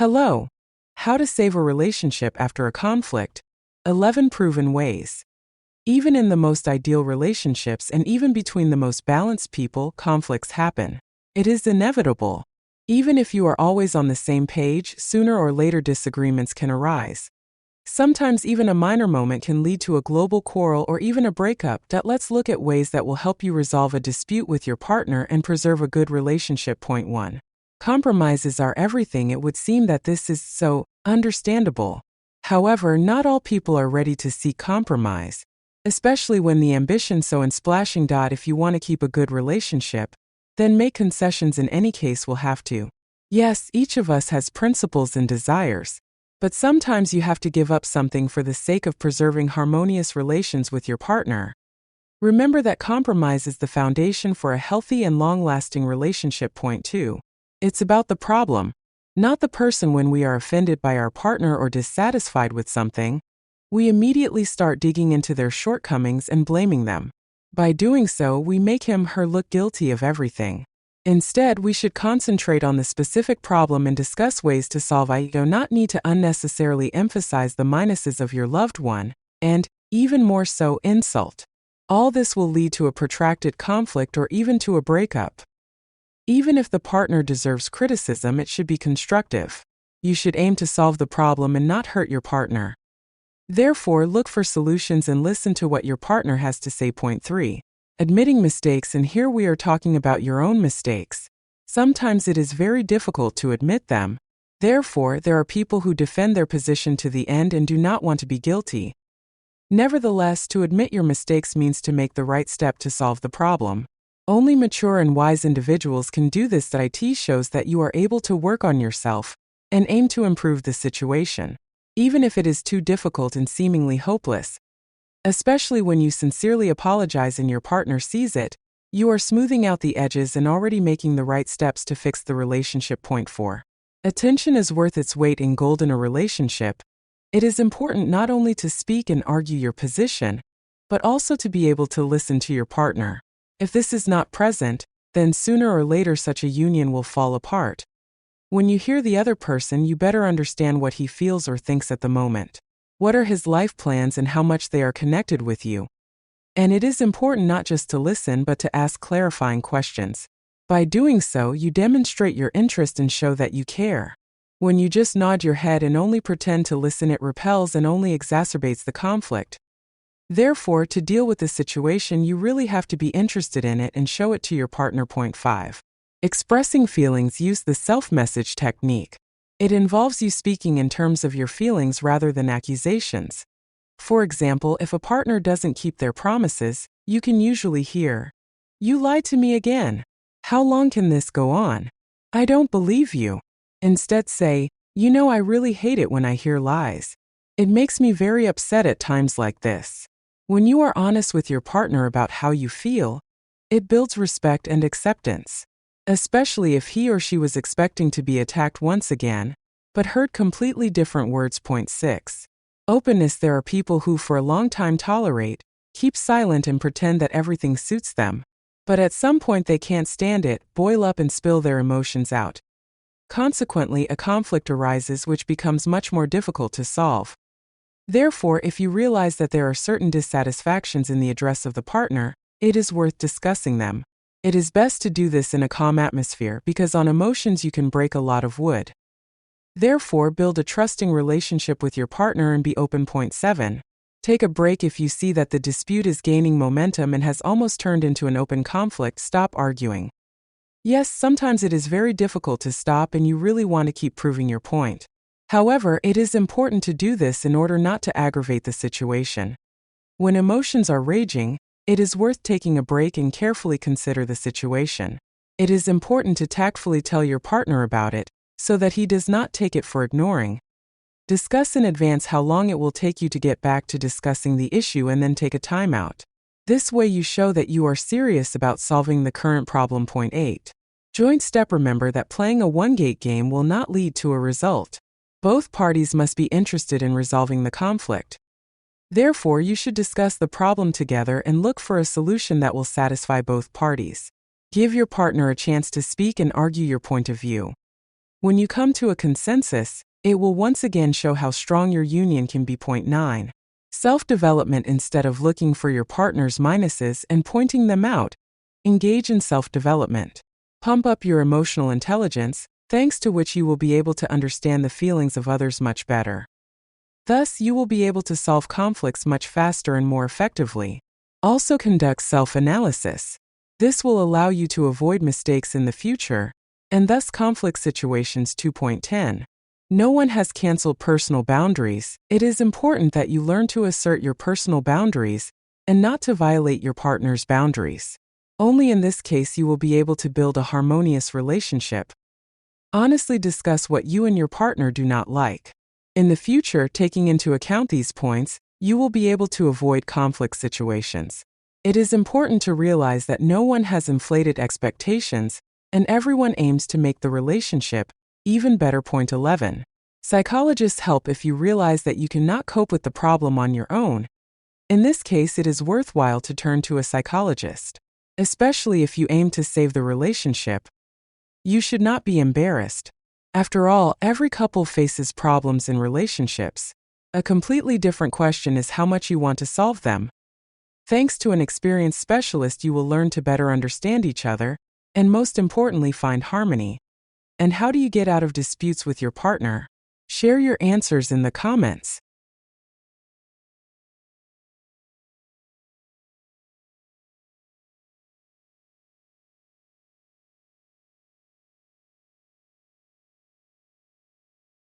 Hello. How to save a relationship after a conflict. 11 proven ways. Even in the most ideal relationships and even between the most balanced people, conflicts happen. It is inevitable. Even if you are always on the same page, sooner or later disagreements can arise. Sometimes even a minor moment can lead to a global quarrel or even a breakup. Let's look at ways that will help you resolve a dispute with your partner and preserve a good relationship. Point 1. Compromises are everything. It would seem that this is so understandable. However, not all people are ready to seek compromise, especially when the ambition so in splashing. If you want to keep a good relationship, then make concessions. In any case, will have to. Yes, each of us has principles and desires, but sometimes you have to give up something for the sake of preserving harmonious relations with your partner. Remember that compromise is the foundation for a healthy and long-lasting relationship. Point 2. It's about the problem, not the person. When we are offended by our partner or dissatisfied with something, we immediately start digging into their shortcomings and blaming them. By doing so, we make him/her look guilty of everything. Instead, we should concentrate on the specific problem and discuss ways to solve it. You do not need to unnecessarily emphasize the minuses of your loved one, and, even more so, insult. All this will lead to a protracted conflict or even to a breakup. Even if the partner deserves criticism, it should be constructive. You should aim to solve the problem and not hurt your partner. Therefore, look for solutions and listen to what your partner has to say. Point 3. Admitting mistakes. And here we are talking about your own mistakes. Sometimes it is very difficult to admit them. Therefore, there are people who defend their position to the end and do not want to be guilty. Nevertheless, to admit your mistakes means to make the right step to solve the problem. Only mature and wise individuals can do this. It shows that you are able to work on yourself and aim to improve the situation, even if it is too difficult and seemingly hopeless. Especially when you sincerely apologize and your partner sees it, you are smoothing out the edges and already making the right steps to fix the relationship. Point 4. Attention is worth its weight in gold in a relationship. It is important not only to speak and argue your position, but also to be able to listen to your partner. If this is not present, then sooner or later such a union will fall apart. When you hear the other person, you better understand what he feels or thinks at the moment. What are his life plans and how much they are connected with you? And it is important not just to listen but to ask clarifying questions. By doing so, you demonstrate your interest and show that you care. When you just nod your head and only pretend to listen, it repels and only exacerbates the conflict. Therefore, to deal with the situation, you really have to be interested in it and show it to your partner. Point 5. Expressing feelings. Use the self-message technique. It involves you speaking in terms of your feelings rather than accusations. For example, if a partner doesn't keep their promises, you can usually hear, "You lied to me again. How long can this go on? I don't believe you." Instead say, I really hate it when I hear lies. It makes me very upset at times like this." When you are honest with your partner about how you feel, it builds respect and acceptance, especially if he or she was expecting to be attacked once again, but heard completely different words. Point 6. Openness. There are people who for a long time tolerate, keep silent and pretend that everything suits them, but at some point they can't stand it, boil up and spill their emotions out. Consequently, a conflict arises which becomes much more difficult to solve. Therefore, if you realize that there are certain dissatisfactions in the address of the partner, it is worth discussing them. It is best to do this in a calm atmosphere because on emotions you can break a lot of wood. Therefore, build a trusting relationship with your partner and be open. Point 7. Take a break. If you see that the dispute is gaining momentum and has almost turned into an open conflict, stop arguing. Yes, sometimes it is very difficult to stop and you really want to keep proving your point. However, it is important to do this in order not to aggravate the situation. When emotions are raging, it is worth taking a break and carefully consider the situation. It is important to tactfully tell your partner about it, so that he does not take it for ignoring. Discuss in advance how long it will take you to get back to discussing the issue and then take a timeout. This way you show that you are serious about solving the current problem. Point 8. Joint step. Remember that playing a one-gate game will not lead to a result. Both parties must be interested in resolving the conflict. Therefore, you should discuss the problem together and look for a solution that will satisfy both parties. Give your partner a chance to speak and argue your point of view. When you come to a consensus, it will once again show how strong your union can be. Point 9. Self-development. Instead of looking for your partner's minuses and pointing them out, engage in self-development. Pump up your emotional intelligence, thanks to which you will be able to understand the feelings of others much better. Thus, you will be able to solve conflicts much faster and more effectively. Also, conduct self-analysis. This will allow you to avoid mistakes in the future, and thus conflict situations. 2.10. No one has canceled personal boundaries. It is important that you learn to assert your personal boundaries and not to violate your partner's boundaries. Only in this case you will be able to build a harmonious relationship. Honestly discuss what you and your partner do not like. In the future, taking into account these points, you will be able to avoid conflict situations. It is important to realize that no one has inflated expectations, and everyone aims to make the relationship even better. Point 11. Psychologists help if you realize that you cannot cope with the problem on your own. In this case, it is worthwhile to turn to a psychologist, especially if you aim to save the relationship. You should not be embarrassed. After all, every couple faces problems in relationships. A completely different question is how much you want to solve them. Thanks to an experienced specialist, you will learn to better understand each other, and most importantly, find harmony. And how do you get out of disputes with your partner? Share your answers in the comments.